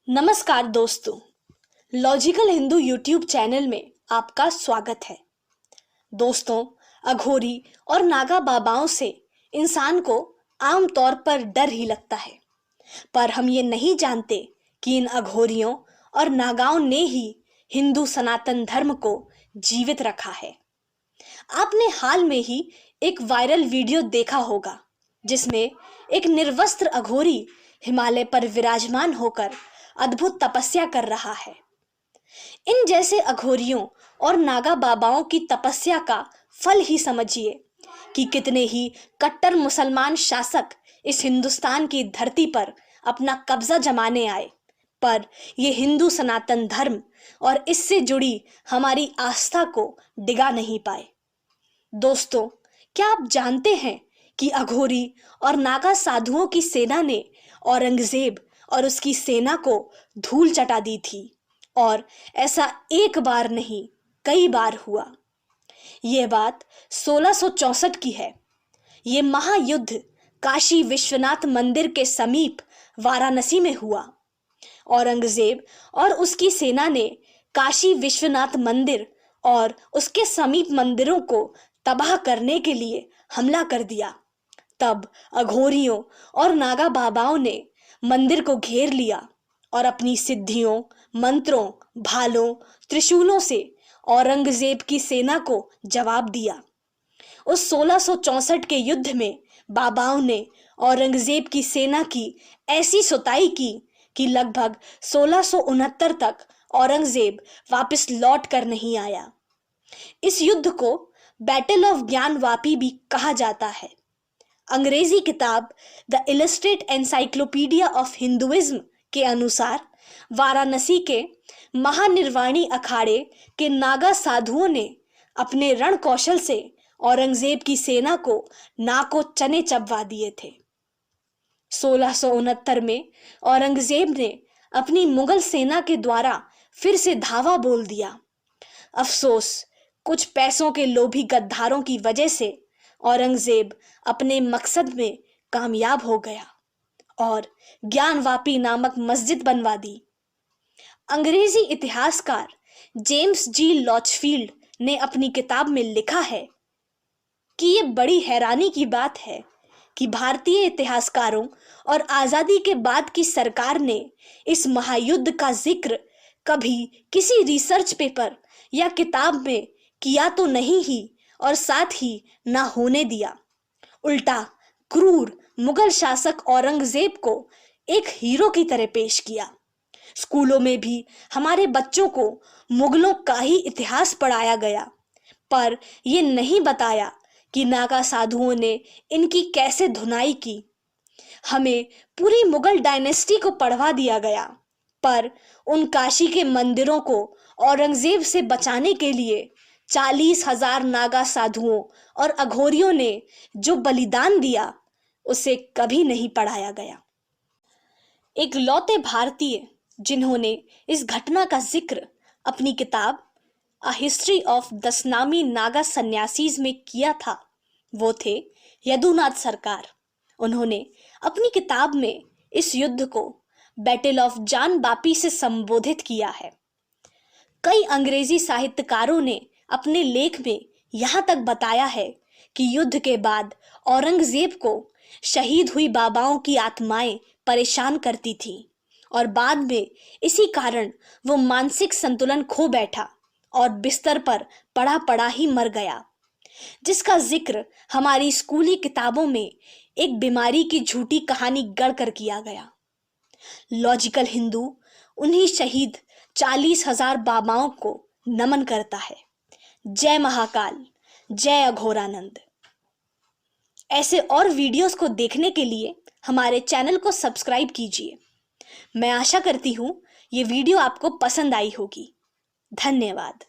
नमस्कार दोस्तों, logical Hindu YouTube channel में आपका स्वागत है। दोस्तों, अघोरी और नागा बाबाओं से इंसान को आम तौर पर डर ही लगता है, पर हम ये नहीं जानते कि इन अघोरियों और नागाओं ने ही हिंदू सनातन धर्म को जीवित रखा है। आपने हाल में ही एक वायरल वीडियो देखा होगा जिसमें एक निर्वस्त्र अघोरी हिमालय पर विराजमान होकर अद्भुत तपस्या कर रहा है। इन जैसे अघोरियों और नागा बाबाओं की तपस्या का फल ही समझिए कि कितने ही कट्टर मुसलमान शासक इस हिंदुस्तान की धरती पर अपना कब्जा जमाने आए, पर ये हिंदू सनातन धर्म और इससे जुड़ी हमारी आस्था को डिगा नहीं पाए। दोस्तों, क्या आप जानते हैं कि अघोरी और नागा साधुओं की सेना ने औरंगजेब और उसकी सेना को धूल चटा दी थी, और ऐसा एक बार नहीं कई बार हुआ। यह बात 1664 की है। ये महायुद्ध काशी विश्वनाथ मंदिर के समीप वाराणसी में हुआ। औरंगजेब और उसकी सेना ने काशी विश्वनाथ मंदिर और उसके समीप मंदिरों को तबाह करने के लिए हमला कर दिया। तब अघोरियों और नागा बाबाओं ने मंदिर को घेर लिया और अपनी सिद्धियों, मंत्रों, भालों, त्रिशूलों से औरंगजेब की सेना को जवाब दिया। उस 1664 के युद्ध में बाबाओं ने औरंगजेब की सेना की ऐसी सुताई की कि लगभग 1669 तक औरंगजेब वापस लौट कर नहीं आया। इस युद्ध को बैटल ऑफ ज्ञानवापी भी कहा जाता है। अंग्रेजी किताब the illustrate encyclopedia of Hinduism के अनुसार वाराणसी के महानिर्वाणी अखाड़े के नागा साधुओं ने अपने रण कौशल से औरंगजेब की सेना को नाको चने चबवा दिए थे। 1669 में औरंगजेब ने अपनी मुगल सेना के द्वारा फिर से धावा बोल दिया। अफसोस, कुछ पैसों के लोभी गद्दारों की वजह से औरंगजेब अपने मकसद में कामयाब हो गया और ज्ञानवापी नामक मस्जिद बनवा दी। अंग्रेजी इतिहासकार जेम्स जी लॉचफील्ड ने अपनी किताब में लिखा है कि ये बड़ी हैरानी की बात है कि भारतीय इतिहासकारों और आजादी के बाद की सरकार ने इस महायुद्ध का जिक्र कभी किसी रिसर्च पेपर या किताब में किया तो नहीं ही, और साथ ही ना होने दिया। उल्टा क्रूर मुगल शासक औरंगजेब को एक हीरो की तरह पेश किया। स्कूलों में भी हमारे बच्चों को मुगलों का ही इतिहास पढ़ाया गया, पर यह नहीं बताया कि नागा साधुओं ने इनकी कैसे धुनाई की। हमें पूरी मुगल डायनेस्टी को पढ़वा दिया गया, पर उन काशी के मंदिरों को औरंगजेब से बचाने के लिए 40,000 नागा साधुओं और अघोरियों ने जो बलिदान दिया, उसे कभी नहीं पढ़ाया गया। एक लौते भारतीय जिन्होंने इस घटना का जिक्र अपनी किताब a history of Dashnami Naga sannyasis में किया था, वो थे यदुनाथ सरकार। उन्होंने अपनी किताब में इस युद्ध को बैटल ऑफ जान बापी से संबोधित किया है। कई अंग्रेजी साहित्यकारों ने अपने लेख में यहाँ तक बताया है कि युद्ध के बाद औरंगजेब को शहीद हुई बाबाओं की आत्माएं परेशान करती थी और बाद में इसी कारण वो मानसिक संतुलन खो बैठा और बिस्तर पर पड़ा पड़ा ही मर गया, जिसका जिक्र हमारी स्कूली किताबों में एक बीमारी की झूठी कहानी गढ़कर किया गया। लॉजिकल हिंदू उन्हीं शहीद 40,000 बाबाओं को नमन करता है। जय महाकाल, जय अघोरानंद। ऐसे और वीडियोस को देखने के लिए हमारे चैनल को सब्सक्राइब कीजिए। मैं आशा करती हूँ ये वीडियो आपको पसंद आई होगी। धन्यवाद।